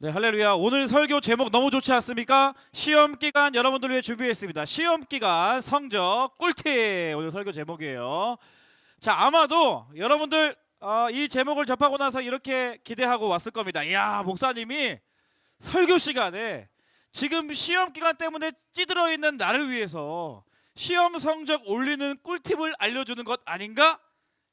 네, 할렐루야. 오늘 설교 제목 너무 좋지 않습니까? 시험 기간 여러분들 위해 준비했습니다. 시험 기간 성적 꿀팁. 오늘 설교 제목이에요. 자, 아마도 여러분들 이 제목을 접하고 나서 이렇게 기대하고 왔을 겁니다. 이야, 목사님이 설교 시간에 지금 시험 기간 때문에 찌들어 있는 나를 위해서 시험 성적 올리는 꿀팁을 알려주는 것 아닌가?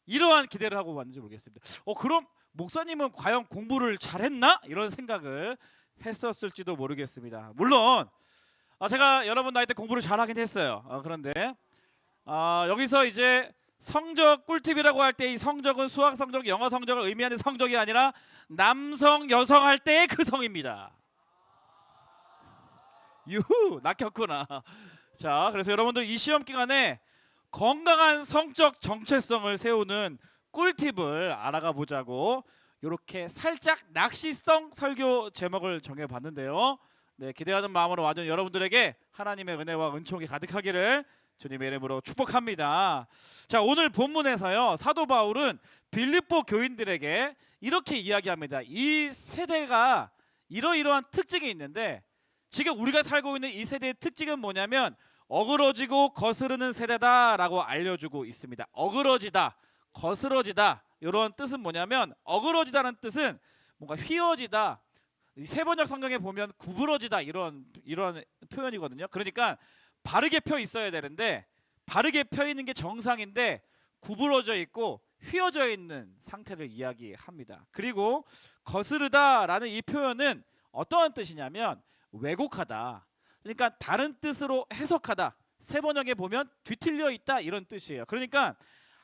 이러한 기대를 하고 왔는지 모르겠습니다. 그럼 목사님은 과연 공부를 잘했나? 이런 생각을 했었을지도 모르겠습니다. 물론 제가 여러분 나이 때 공부를 잘하긴 했어요. 그런데 여기서 이제 성적 꿀팁이라고 할 때 이 성적은 수학 성적, 영어 성적을 의미하는 성적이 아니라 남성, 여성 할 때의 그 성입니다. 유후, 낚였구나. 자, 그래서 여러분들 이 시험 기간에 건강한 성적 정체성을 세우는 꿀팁을 알아가 보자고 이렇게 살짝 낚시성 설교 제목을 정해봤는데요. 네, 기대하는 마음으로 와준 여러분들에게 하나님의 은혜와 은총이 가득하기를 주님의 이름으로 축복합니다. 자, 오늘 본문에서요, 사도 바울은 빌립보 교인들에게 이렇게 이야기합니다. 이 세대가 이러이러한 특징이 있는데 지금 우리가 살고 있는 이 세대의 특징은 뭐냐면 어그러지고 거스르는 세대다라고 알려주고 있습니다. 어그러지다, 거스러지다, 이런 뜻은 뭐냐면 어그러지다는 뜻은 뭔가 휘어지다, 세번역 성경에 보면 구부러지다 이런 표현이거든요. 그러니까 바르게 펴 있어야 되는데 바르게 펴 있는 게 정상인데 구부러져 있고 휘어져 있는 상태를 이야기합니다. 그리고 거스르다라는 이 표현은 어떠한 뜻이냐면 왜곡하다, 그러니까 다른 뜻으로 해석하다, 세번역에 보면 뒤틀려 있다 이런 뜻이에요. 그러니까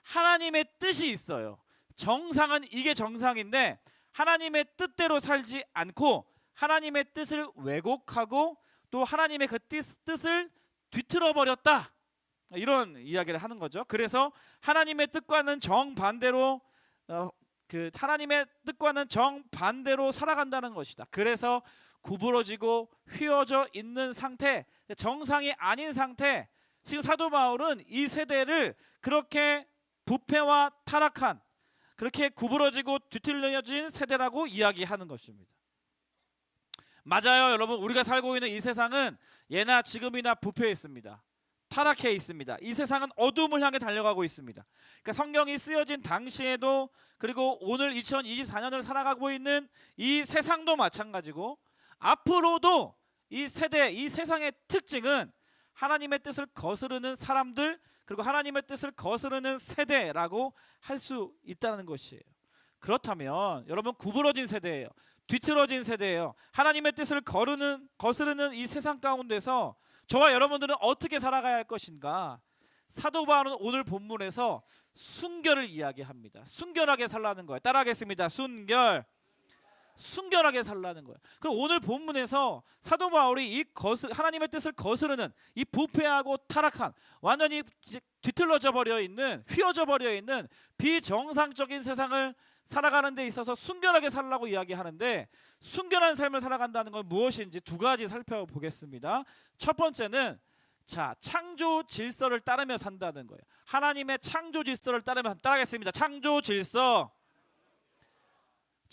하나님의 뜻이 있어요. 정상은 이게 정상인데 하나님의 뜻대로 살지 않고 하나님의 뜻을 왜곡하고 또 하나님의 그 뜻을 뒤틀어 버렸다, 이런 이야기를 하는 거죠. 그래서 하나님의 뜻과는 정반대로 하나님의 뜻과는 정반대로 살아간다는 것이다. 그래서 구부러지고 휘어져 있는 상태, 정상이 아닌 상태. 지금 사도 바울은 이 세대를 그렇게 부패와 타락한, 그렇게 구부러지고 뒤틀려진 세대라고 이야기하는 것입니다. 맞아요, 여러분. 우리가 살고 있는 이 세상은 예나 지금이나 부패해 있습니다. 타락해 있습니다. 이 세상은 어둠을 향해 달려가고 있습니다. 그러니까 성경이 쓰여진 당시에도, 그리고 오늘 2024년을 살아가고 있는 이 세상도 마찬가지고 앞으로도 이 세대, 이 세상의 특징은 하나님의 뜻을 거스르는 사람들, 그리고 하나님의 뜻을 거스르는 세대라고 할 수 있다는 것이에요. 그렇다면 여러분, 구부러진 세대예요. 뒤틀어진 세대예요. 하나님의 뜻을 거스르는 이 세상 가운데서 저와 여러분들은 어떻게 살아가야 할 것인가? 사도 바울은 오늘 본문에서 순결을 이야기합니다. 순결하게 살라는 거예요. 따라하겠습니다. 순결하게 살라는 거예요. 그럼 오늘 본문에서 사도 바울이 하나님의 뜻을 거스르는 이 부패하고 타락한, 완전히 뒤틀러져 버려 있는, 휘어져 버려 있는 비정상적인 세상을 살아가는 데 있어서 순결하게 살라고 이야기하는데, 순결한 삶을 살아간다는 건 무엇인지 두 가지 살펴보겠습니다. 첫 번째는 창조 질서를 따르며 산다는 거예요. 하나님의 창조 질서를 따라가겠습니다. 창조 질서.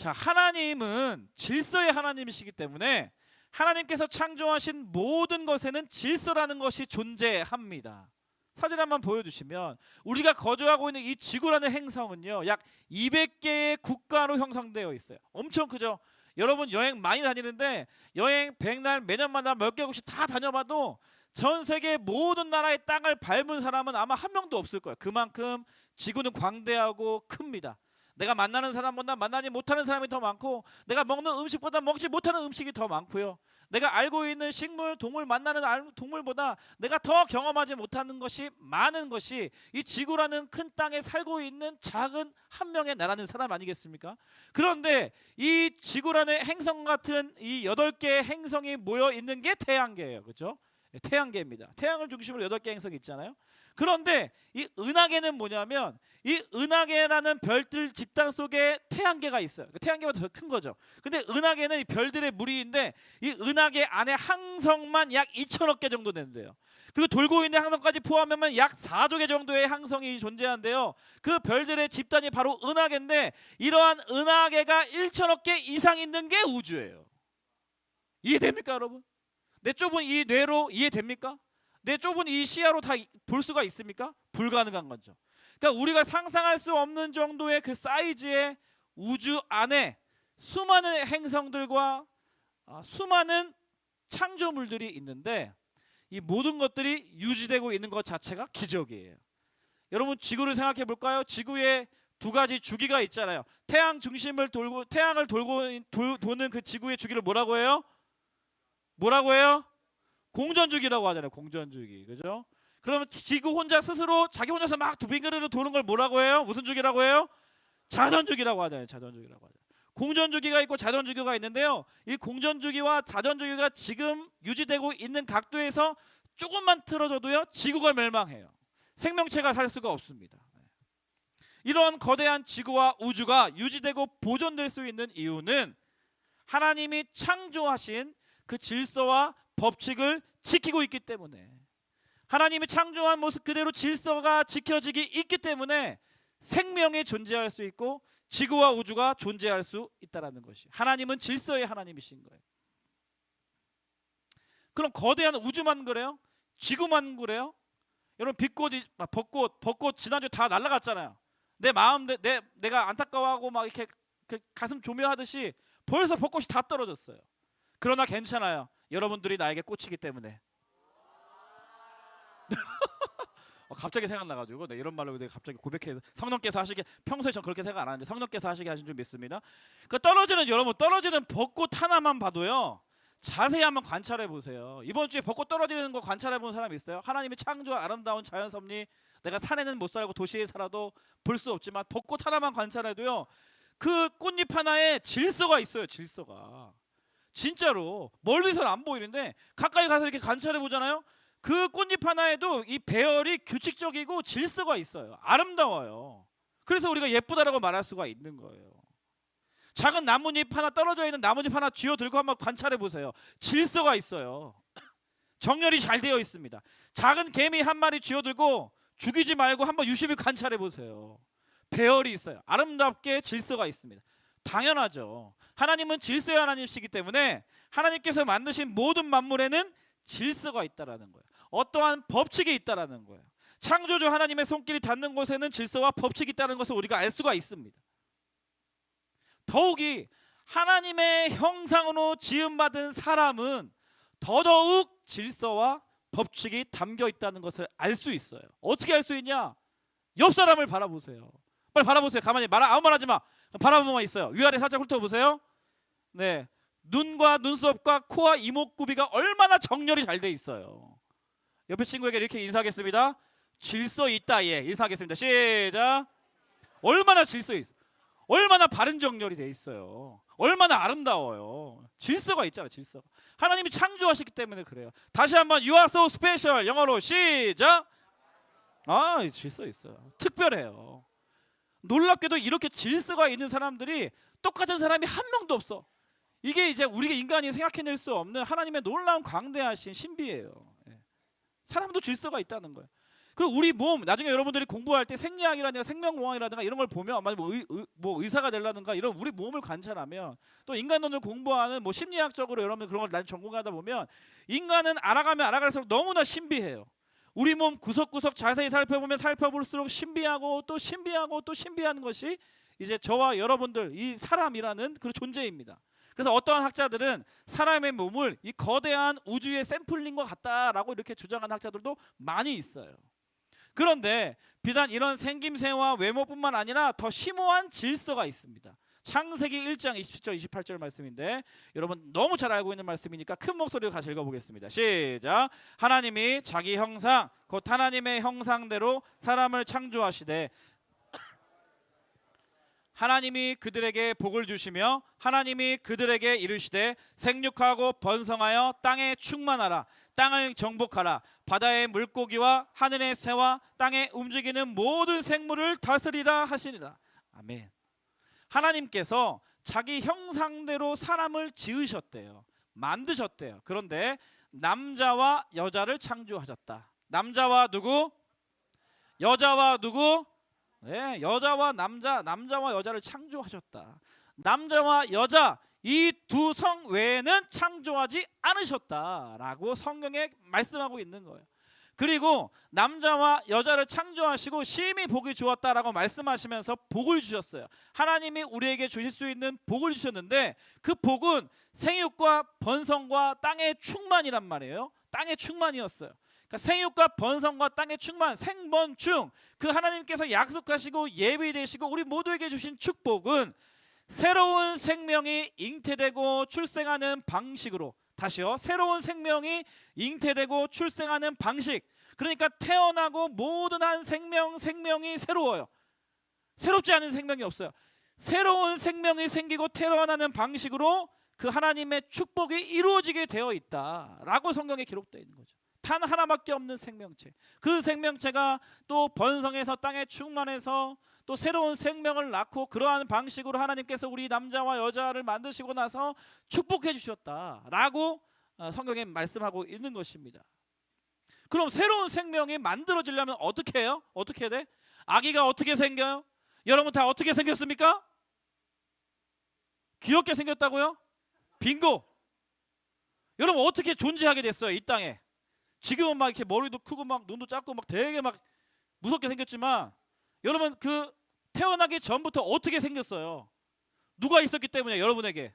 하나님은 질서의 하나님이시기 때문에 하나님께서 창조하신 모든 것에는 질서라는 것이 존재합니다. 사진 한번 보여주시면, 우리가 거주하고 있는 이 지구라는 행성은요, 약 200개의 국가로 형성되어 있어요. 엄청 크죠? 여러분 여행 많이 다니는데 여행 100날 매년마다 몇 개국씩 다 다녀봐도 전 세계 모든 나라의 땅을 밟은 사람은 아마 한 명도 없을 거예요. 그만큼 지구는 광대하고 큽니다. 내가 만나는 사람보다 만나지 못하는 사람이 더 많고, 내가 먹는 음식보다 먹지 못하는 음식이 더 많고요. 내가 알고 있는 식물, 동물, 만나는 동물보다 내가 더 경험하지 못하는 것이 많은 것이 이 지구라는 큰 땅에 살고 있는 작은 한 명의 나라는 사람 아니겠습니까? 그런데 이 지구라는 행성 같은 이 8개의 행성이 모여 있는 게 태양계예요. 그렇죠? 태양계입니다. 태양을 중심으로 8개 행성이 있잖아요. 그런데 이 은하계는 뭐냐면, 이 은하계라는 별들 집단 속에 태양계가 있어요. 태양계보다 더 큰 거죠. 근데 은하계는 이 별들의 무리인데 이 은하계 안에 항성만 약 2천억 개 정도 되는데요. 그리고 돌고 있는 항성까지 포함하면 약 4조 개 정도의 항성이 존재한데요. 그 별들의 집단이 바로 은하계인데, 이러한 은하계가 1천억 개 이상 있는 게 우주예요. 이해됩니까, 여러분? 내 좁은 이 뇌로 이해됩니까? 내 좁은 이 시야로 다 볼 수가 있습니까? 불가능한 거죠. 그러니까 우리가 상상할 수 없는 정도의 그 사이즈의 우주 안에 수많은 행성들과 수많은 창조물들이 있는데 이 모든 것들이 유지되고 있는 것 자체가 기적이에요. 여러분, 지구를 생각해 볼까요? 지구에 두 가지 주기가 있잖아요. 태양을 도는 그 지구의 주기를 뭐라고 해요? 뭐라고 해요? 공전주기라고 하잖아요. 공전주기. 그죠? 그러면 지구 혼자 스스로 자기 혼자서 막 빙그르르 도는 걸 뭐라고 해요? 무슨 주기라고 해요? 자전주기라고 하잖아요. 자전주기라고 하죠. 공전주기가 있고 자전주기가 있는데요. 이 공전주기와 자전주기가 지금 유지되고 있는 각도에서 조금만 틀어져도요, 지구가 멸망해요. 생명체가 살 수가 없습니다. 이런 거대한 지구와 우주가 유지되고 보존될 수 있는 이유는 하나님이 창조하신 그 질서와 법칙을 지키고 있기 때문에, 하나님이 창조한 모습 그대로 질서가 지켜지기 있기 때문에 생명이 존재할 수 있고 지구와 우주가 존재할 수 있다는 것이, 하나님은 질서의 하나님이신 거예요. 그럼 거대한 우주만 그래요? 지구만 그래요? 여러분, 벚꽃 지난주 다 날아갔잖아요. 내 마음, 내가 안타까워하고 막 이렇게 가슴 조묘하듯이 벌써 벚꽃이 다 떨어졌어요. 그러나 괜찮아요. 여러분들이 나에게 꽂히기 때문에. 갑자기 생각나가지고 이런 말로 내가 갑자기 고백해서, 성령께서 하시게, 평소에 전 그렇게 생각 안 하는데 성령께서 하시게 하신 줄 믿습니다. 그 떨어지는 벚꽃 하나만 봐도요, 자세히 한번 관찰해 보세요. 이번 주에 벚꽃 떨어지는 거 관찰해 본 사람 있어요? 하나님이 창조한 아름다운 자연 섭리, 내가 산에는 못 살고 도시에 살아도 볼 수 없지만 벚꽃 하나만 관찰해도요, 그 꽃잎 하나에 질서가 있어요. 질서가 진짜로 멀리서는 안 보이는데 가까이 가서 이렇게 관찰해 보잖아요. 그 꽃잎 하나에도 이 배열이 규칙적이고 질서가 있어요. 아름다워요. 그래서 우리가 예쁘다라고 말할 수가 있는 거예요. 작은 나뭇잎 하나, 떨어져 있는 나뭇잎 하나 쥐어 들고 한번 관찰해 보세요. 질서가 있어요. 정렬이 잘 되어 있습니다. 작은 개미 한 마리 쥐어 들고 죽이지 말고 한번 유심히 관찰해 보세요. 배열이 있어요. 아름답게 질서가 있습니다. 당연하죠. 하나님은 질서의 하나님이시기 때문에 하나님께서 만드신 모든 만물에는 질서가 있다라는 거예요. 어떠한 법칙이 있다라는 거예요. 창조주 하나님의 손길이 닿는 곳에는 질서와 법칙이 있다는 것을 우리가 알 수가 있습니다. 더욱이 하나님의 형상으로 지음받은 사람은 더더욱 질서와 법칙이 담겨 있다는 것을 알 수 있어요. 어떻게 알 수 있냐? 옆 사람을 바라보세요. 빨리 바라보세요. 가만히 아무 말 하지 마. 바라보고만 있어요. 위아래 살짝 훑어보세요. 네, 눈과 눈썹과 코와 이목구비가 얼마나 정렬이 잘 돼 있어요. 옆에 친구에게 이렇게 인사하겠습니다. 질서 있다. 예, 인사하겠습니다. 시작. 얼마나 질서 있어. 얼마나 바른 정렬이 돼 있어요. 얼마나 아름다워요. 질서가 있잖아요. 질서. 하나님이 창조하셨기 때문에 그래요. 다시 한번 You are so special. 영어로 시작. 질서 있어요. 특별해요. 놀랍게도 이렇게 질서가 있는 사람들이 똑같은 사람이 한 명도 없어. 이게 이제 우리가 인간이 생각해낼 수 없는 하나님의 놀라운 광대하신 신비예요. 사람도 질서가 있다는 거예요. 그리고 우리 몸, 나중에 여러분들이 공부할 때 생리학이라든가 생명공학이라든가 이런 걸 보면, 뭐 의사가 되려든가 이런 우리 몸을 관찰하면, 또 인간론을 공부하는 뭐 심리학적으로 여러분 그런 걸 나중에 전공하다 보면, 인간은 알아가면 알아갈수록 너무나 신비해요. 우리 몸 구석구석 자세히 살펴보면 살펴볼수록 신비하고 또 신비하고 또 신비한 것이 이제 저와 여러분들, 이 사람이라는 그 존재입니다. 그래서 어떠한 학자들은 사람의 몸을 이 거대한 우주의 샘플링과 같다라고 이렇게 주장하는 학자들도 많이 있어요. 그런데 비단 이런 생김새와 외모뿐만 아니라 더 심오한 질서가 있습니다. 창세기 1장 27절 28절 말씀인데, 여러분 너무 잘 알고 있는 말씀이니까 큰 목소리로 같이 읽어보겠습니다. 시작. 하나님이 자기 형상 곧 하나님의 형상대로 사람을 창조하시되 하나님이 그들에게 복을 주시며 하나님이 그들에게 이르시되 생육하고 번성하여 땅에 충만하라. 땅을 정복하라. 바다의 물고기와 하늘의 새와 땅에 움직이는 모든 생물을 다스리라 하시니라. 아멘. 하나님께서 자기 형상대로 사람을 지으셨대요. 만드셨대요. 그런데 남자와 여자를 창조하셨다. 남자와 누구? 여자와 누구? 네, 여자와 남자와 여자를 창조하셨다. 남자와 여자, 이 두 성 외에는 창조하지 않으셨다라고 성경에 말씀하고 있는 거예요. 그리고 남자와 여자를 창조하시고 심히 보기 좋았다라고 말씀하시면서 복을 주셨어요. 하나님이 우리에게 주실 수 있는 복을 주셨는데 그 복은 생육과 번성과 땅의 충만이란 말이에요. 땅의 충만이었어요. 그러니까 생육과 번성과 땅의 충만, 생번충, 그 하나님께서 약속하시고 예비되시고 우리 모두에게 주신 축복은 새로운 생명이 잉태되고 출생하는 방식으로, 다시요, 새로운 생명이 잉태되고 출생하는 방식, 그러니까 태어나고 모든 한 생명이 새로워요. 새롭지 않은 생명이 없어요. 새로운 생명이 생기고 태어나는 방식으로 그 하나님의 축복이 이루어지게 되어 있다라고 성경에 기록되어 있는 거죠. 단 하나밖에 없는 생명체, 그 생명체가 또 번성해서 땅에 충만해서 또 새로운 생명을 낳고 그러한 방식으로 하나님께서 우리 남자와 여자를 만드시고 나서 축복해 주셨다라고 성경에 말씀하고 있는 것입니다. 그럼 새로운 생명이 만들어지려면 어떻게 해요? 어떻게 해야 돼? 아기가 어떻게 생겨요? 여러분 다 어떻게 생겼습니까? 귀엽게 생겼다고요? 빙고. 여러분 어떻게 존재하게 됐어요 이 땅에? 지금은 막 이렇게 머리도 크고 막 눈도 작고 막 되게 막 무섭게 생겼지만 여러분 그 태어나기 전부터 어떻게 생겼어요? 누가 있었기 때문에? 여러분에게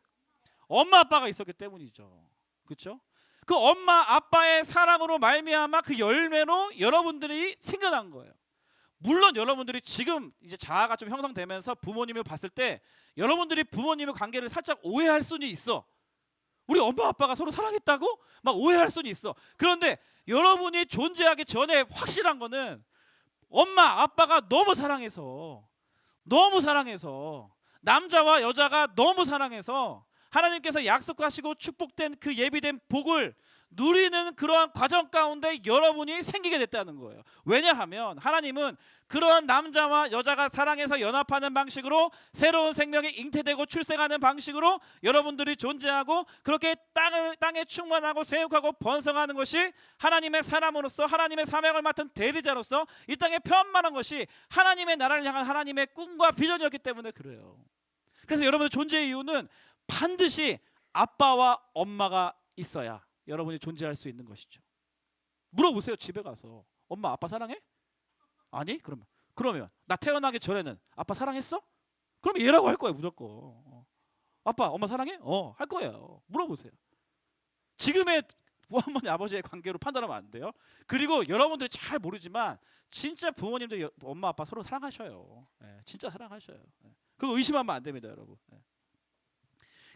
엄마 아빠가 있었기 때문이죠. 그렇죠? 그 엄마 아빠의 사랑으로 말미암아 그 열매로 여러분들이 생겨난 거예요. 물론 여러분들이 지금 이제 자아가 좀 형성되면서 부모님을 봤을 때 여러분들이 부모님의 관계를 살짝 오해할 수는 있어. 우리 엄마 아빠가 서로 사랑했다고? 막 오해할 수는 있어. 그런데 여러분이 존재하기 전에 확실한 거는 엄마 아빠가 너무 사랑해서 남자와 여자가 너무 사랑해서 하나님께서 약속하시고 축복된 그 예비된 복을 누리는 그러한 과정 가운데 여러분이 생기게 됐다는 거예요. 왜냐하면 하나님은 그러한 남자와 여자가 사랑해서 연합하는 방식으로 새로운 생명이 잉태되고 출생하는 방식으로 여러분들이 존재하고 그렇게 땅에 충만하고 생육하고 번성하는 것이 하나님의 사람으로서 하나님의 사명을 맡은 대리자로서 이 땅에 편만한 것이 하나님의 나라를 향한 하나님의 꿈과 비전이었기 때문에 그래요. 그래서 여러분의 존재의 이유는 반드시 아빠와 엄마가 있어야 여러분이 존재할 수 있는 것이죠. 물어보세요. 집에 가서 엄마 아빠 사랑해? 아니? 그러면 나 태어나기 전에는 아빠 사랑했어? 그럼 얘라고 할 거예요 무조건. 아빠 엄마 사랑해? 할 거예요. 물어보세요. 지금의 부모님 아버지의 관계로 판단하면 안 돼요. 그리고 여러분들이 잘 모르지만 진짜 부모님들 엄마 아빠 서로 사랑하셔요. 진짜 사랑하셔요. 그거 의심하면 안 됩니다 여러분.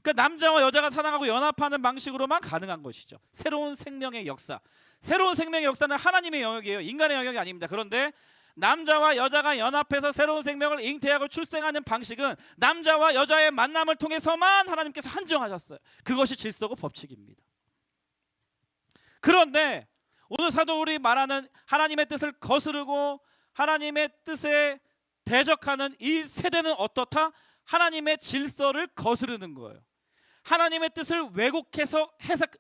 그러니까 남자와 여자가 사랑하고 연합하는 방식으로만 가능한 것이죠. 새로운 생명의 역사. 새로운 생명의 역사는 하나님의 영역이에요. 인간의 영역이 아닙니다. 그런데 남자와 여자가 연합해서 새로운 생명을 잉태하고 출생하는 방식은 남자와 여자의 만남을 통해서만 하나님께서 한정하셨어요. 그것이 질서고 법칙입니다. 그런데 오늘 사도울이 말하는 하나님의 뜻을 거스르고 하나님의 뜻에 대적하는 이 세대는 어떻다? 하나님의 질서를 거스르는 거예요. 하나님의 뜻을 왜곡해서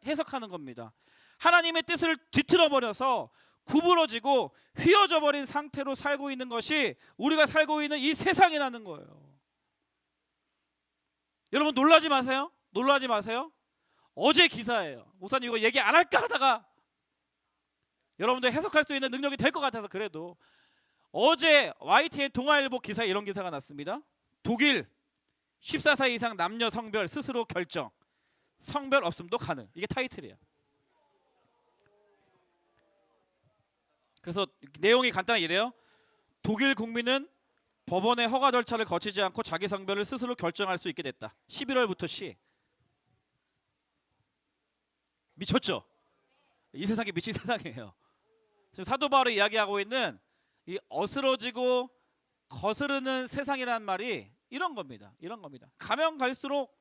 해석하는 겁니다. 하나님의 뜻을 뒤틀어버려서 구부러지고 휘어져 버린 상태로 살고 있는 것이 우리가 살고 있는 이 세상이라는 거예요. 여러분 놀라지 마세요. 놀라지 마세요. 어제 기사예요. 목사님 이거 얘기 안 할까 하다가 여러분들 해석할 수 있는 능력이 될 것 같아서 그래도 어제 YTN 동아일보 기사에 이런 기사가 났습니다. 독일 14歳이상 남녀 성별 스스로 결정, 성별 없음도 가능. 이게 타이틀이에요. 그래서 내용이 간단하게 이래요. 독일 국민은 법원의 허가 절차를 거치지 않고 자기 성별을 스스로 결정할 수 있게 됐다. 11월부터 시. 미쳤죠? 이 세상이 미친 세상이에요. 지금 사도 바울이 이야기하고 있는 이 어스러지고 거스르는 세상이라는 말이 이런 겁니다. 이런 겁니다. 가면 갈수록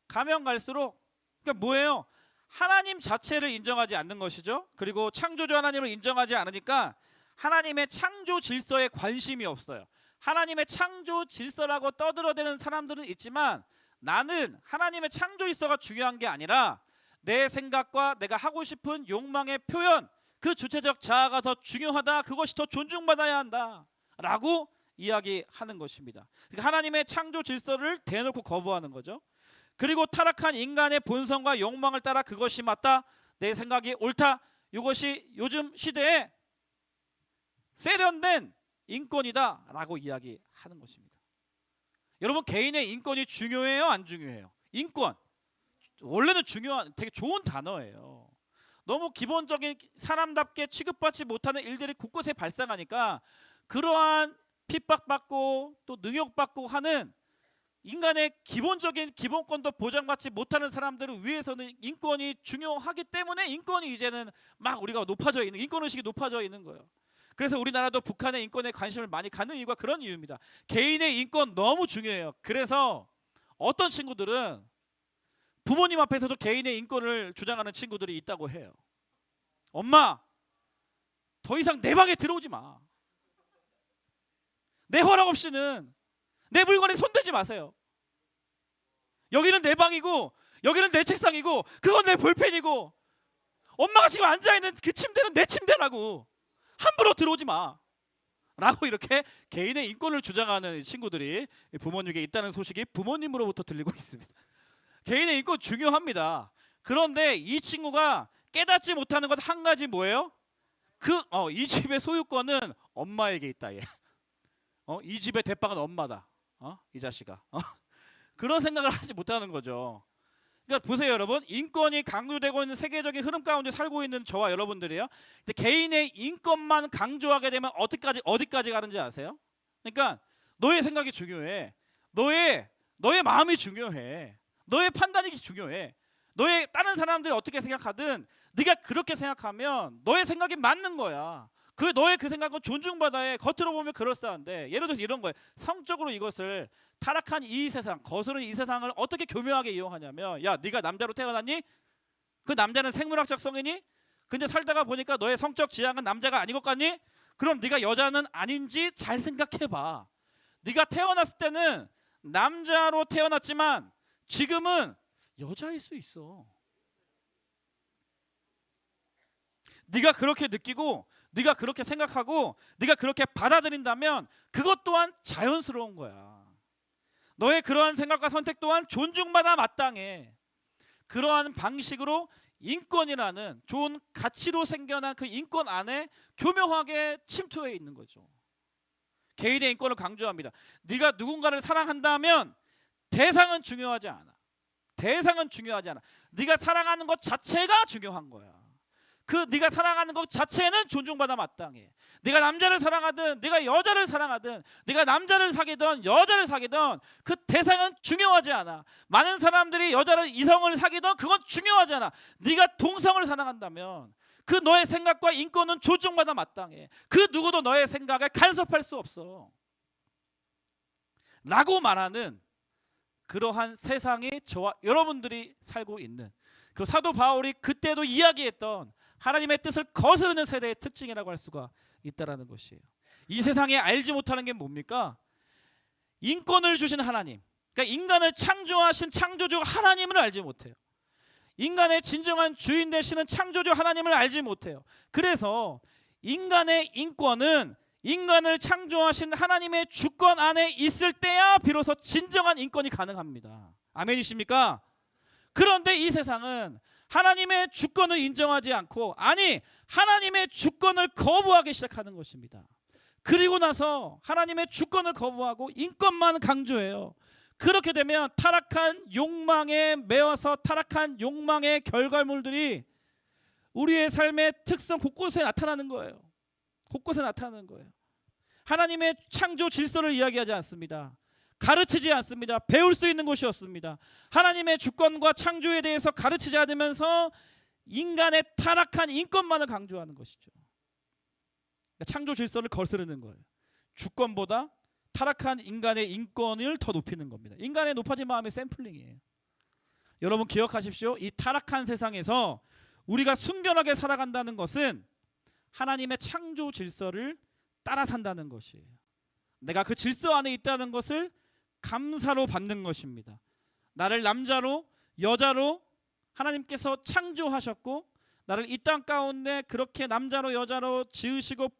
그러니까 뭐예요? 하나님 자체를 인정하지 않는 것이죠. 그리고 창조주 하나님을 인정하지 않으니까 하나님의 창조 질서에 관심이 없어요. 하나님의 창조 질서라고 떠들어대는 사람들은 있지만 나는 하나님의 창조 질서가 중요한 게 아니라 내 생각과 내가 하고 싶은 욕망의 표현, 그 주체적 자아가 더 중요하다. 그것이 더 존중받아야 한다. 라고 이야기하는 것입니다. 그러니까 하나님의 창조 질서를 대놓고 거부하는 거죠. 그리고 타락한 인간의 본성과 욕망을 따라 그것이 맞다, 내 생각이 옳다, 이것이 요즘 시대에 세련된 인권이다라고 이야기하는 것입니다. 여러분, 개인의 인권이 중요해요, 안 중요해요? 인권 원래는 중요한, 되게 좋은 단어예요. 너무 기본적인 사람답게 취급받지 못하는 일들이 곳곳에 발생하니까 그러한 핍박받고 또 능욕받고 하는 인간의 기본적인 기본권도 보장받지 못하는 사람들을 위해서는 인권이 중요하기 때문에 인권이 이제는 막 우리가 높아져 있는, 인권의식이 높아져 있는 거예요. 그래서 우리나라도 북한의 인권에 관심을 많이 갖는 이유가 그런 이유입니다. 개인의 인권 너무 중요해요. 그래서 어떤 친구들은 부모님 앞에서도 개인의 인권을 주장하는 친구들이 있다고 해요. 엄마, 더 이상 내 방에 들어오지 마. 내 허락 없이는 내 물건에 손대지 마세요. 여기는 내 방이고 여기는 내 책상이고 그건 내 볼펜이고 엄마가 지금 앉아있는 그 침대는 내 침대라고, 함부로 들어오지 마 라고 이렇게 개인의 인권을 주장하는 친구들이 부모님에게 있다는 소식이 부모님으로부터 들리고 있습니다. 개인의 인권 중요합니다. 그런데 이 친구가 깨닫지 못하는 것 한 가지 뭐예요? 이 집의 소유권은 엄마에게 있다. 얘. 이 집의 대빵은 엄마다. 이 자식아. 그런 생각을 하지 못하는 거죠. 그러니까 보세요, 여러분. 인권이 강조되고 있는 세계적인 흐름 가운데 살고 있는 저와 여러분들이요. 근데 개인의 인권만 강조하게 되면 어디까지 가는지 아세요? 그러니까 너의 생각이 중요해. 너의 마음이 중요해. 너의 판단이 중요해. 너의 다른 사람들이 어떻게 생각하든 네가 그렇게 생각하면 너의 생각이 맞는 거야. 너의 그 생각은 존중받아야 해. 겉으로 보면 그럴싸한데, 예를 들어서 이런 거예요. 성적으로 이것을 타락한 이 세상, 거스른 이 세상을 어떻게 교묘하게 이용하냐면, 야, 네가 남자로 태어났니? 그 남자는 생물학적 성이니? 근데 살다가 보니까 너의 성적 지향은 남자가 아닌 것 같니? 그럼 네가 여자는 아닌지 잘 생각해봐. 네가 태어났을 때는 남자로 태어났지만 지금은 여자일 수 있어. 네가 그렇게 느끼고 네가 그렇게 생각하고 네가 그렇게 받아들인다면 그것 또한 자연스러운 거야. 너의 그러한 생각과 선택 또한 존중받아 마땅해. 그러한 방식으로 인권이라는 좋은 가치로 생겨난 그 인권 안에 교묘하게 침투해 있는 거죠. 개인의 인권을 강조합니다. 네가 누군가를 사랑한다면 대상은 중요하지 않아. 대상은 중요하지 않아. 네가 사랑하는 것 자체가 중요한 거야. 네가 사랑하는 것 자체는 존중받아 마땅해. 네가 남자를 사랑하든 네가 여자를 사랑하든 네가 남자를 사귀든 여자를 사귀든 그 대상은 중요하지 않아. 많은 사람들이 이성을 사귀든 그건 중요하지 않아. 네가 동성을 사랑한다면 그 너의 생각과 인권은 존중받아 마땅해. 그 누구도 너의 생각에 간섭할 수 없어 라고 말하는 그러한 세상에 저와 여러분들이 살고 있는, 그리고 사도 바울이 그때도 이야기했던 하나님의 뜻을 거스르는 세대의 특징이라고 할 수가 있다는 것이에요. 이 세상에 알지 못하는 게 뭡니까? 인권을 주신 하나님, 그러니까 인간을 창조하신 창조주 하나님을 알지 못해요. 인간의 진정한 주인 되시는 창조주 하나님을 알지 못해요. 그래서 인간의 인권은 인간을 창조하신 하나님의 주권 안에 있을 때야 비로소 진정한 인권이 가능합니다. 아멘이십니까? 그런데 이 세상은 하나님의 주권을 인정하지 않고, 아니 하나님의 주권을 거부하기 시작하는 것입니다. 그리고 나서 하나님의 주권을 거부하고 인권만 강조해요. 그렇게 되면 타락한 욕망에 매어서 타락한 욕망의 결과물들이 우리의 삶의 특성 곳곳에 나타나는 거예요. 곳곳에 나타나는 거예요. 하나님의 창조 질서를 이야기하지 않습니다. 가르치지 않습니다. 배울 수 있는 곳이었습니다. 하나님의 주권과 창조에 대해서 가르치지 않으면서 인간의 타락한 인권만을 강조하는 것이죠. 그러니까 창조 질서를 거스르는 거예요. 주권보다 타락한 인간의 인권을 더 높이는 겁니다. 인간의 높아진 마음의 샘플링이에요. 여러분 기억하십시오. 이 타락한 세상에서 우리가 순결하게 살아간다는 것은 하나님의 창조 질서를 따라 산다는 것이에요. 내가 그 질서 안에 있다는 것을 감사로 받는 것입니다. 나를 남자로 여자로 하나님께서 창조하셨고 나를 이 땅 가운데 그렇게 남자로 여자로 지으시고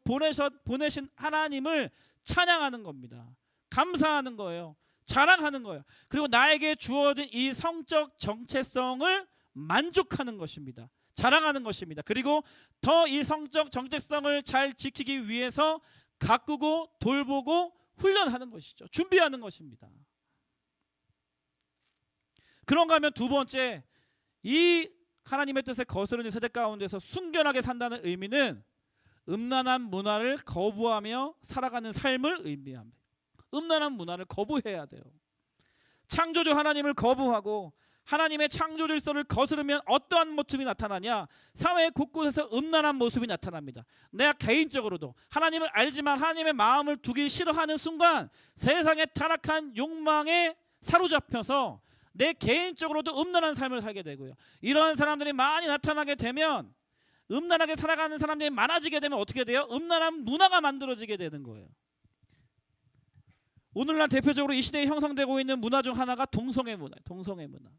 보내신 하나님을 찬양하는 겁니다. 감사하는 거예요. 자랑하는 거예요. 그리고 나에게 주어진 이 성적 정체성을 만족하는 것입니다. 자랑하는 것입니다. 그리고 더 이 성적 정체성을 잘 지키기 위해서 가꾸고 돌보고 훈련하는 것이죠. 준비하는 것입니다. 그런가 하면 두 번째, 이 하나님의 뜻에 거스르는 세대 가운데서 순결하게 산다는 의미는 음란한 문화를 거부하며 살아가는 삶을 의미합니다. 음란한 문화를 거부해야 돼요. 창조주 하나님을 거부하고 하나님의 창조 질서를 거스르면 어떠한 모습이 나타나냐? 사회 곳곳에서 음란한 모습이 나타납니다. 내가 개인적으로도 하나님을 알지만 하나님의 마음을 두기 싫어하는 순간 세상의 타락한 욕망에 사로잡혀서 내 개인적으로도 음란한 삶을 살게 되고요. 이러한 사람들이 많이 나타나게 되면, 음란하게 살아가는 사람들이 많아지게 되면 어떻게 돼요? 음란한 문화가 만들어지게 되는 거예요. 오늘날 대표적으로 이 시대에 형성되고 있는 문화 중 하나가 동성애 문화예요. 동성애 문화.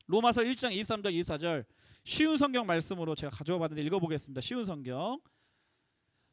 로마서 1장 23절 24절 쉬운 성경 말씀으로 제가 가져와 봤는데 읽어보겠습니다. 쉬운 성경.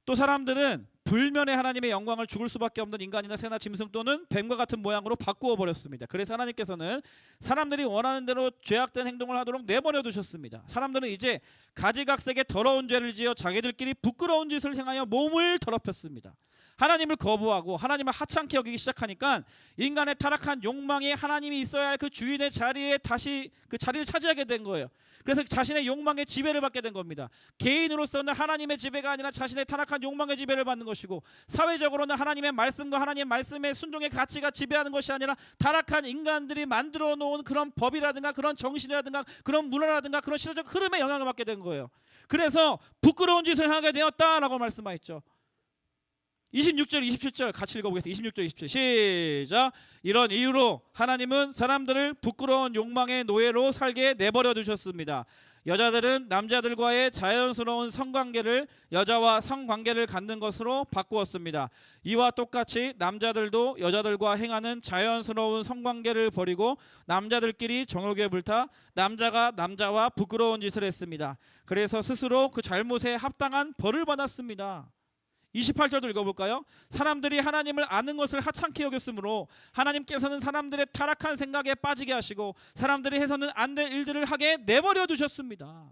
또 사람들은 불면의 하나님의 영광을 죽을 수밖에 없는 인간이나 새나 짐승 또는 뱀과 같은 모양으로 바꾸어 버렸습니다. 그래서 하나님께서는 사람들이 원하는 대로 죄악된 행동을 하도록 내버려 두셨습니다. 사람들은 이제 가지각색의 더러운 죄를 지어 자기들끼리 부끄러운 짓을 행하여 몸을 더럽혔습니다. 하나님을 거부하고 하나님을 하찮게 여기기 시작하니까 인간의 타락한 욕망이 하나님이 있어야 할 그 주인의 자리에 다시 그 자리를 차지하게 된 거예요. 그래서 자신의 욕망의 지배를 받게 된 겁니다. 개인으로서는 하나님의 지배가 아니라 자신의 타락한 욕망의 지배를 받는 것이고, 사회적으로는 하나님의 말씀과 하나님의 말씀의 순종의 가치가 지배하는 것이 아니라 타락한 인간들이 만들어 놓은 그런 법이라든가 그런 정신이라든가 그런 문화라든가 그런 시대적 흐름에 영향을 받게 된 거예요. 그래서 부끄러운 짓을 하게 되었다라고 말씀하셨죠. 26절 27절 같이 읽어보겠습니다. 26절 27절 시작. 이런 이유로 하나님은 사람들을 부끄러운 욕망의 노예로 살게 내버려 두셨습니다. 여자들은 남자들과의 자연스러운 성관계를 여자와 성관계를 갖는 것으로 바꾸었습니다. 이와 똑같이 남자들도 여자들과 행하는 자연스러운 성관계를 버리고 남자들끼리 정욕에 불타 남자가 남자와 부끄러운 짓을 했습니다. 그래서 스스로 그 잘못에 합당한 벌을 받았습니다. 28절도 읽어볼까요? 사람들이 하나님을 아는 것을 하찮게 여겼으므로 하나님께서는 사람들의 타락한 생각에 빠지게 하시고 사람들이 해서는 안 될 일들을 하게 내버려 두셨습니다.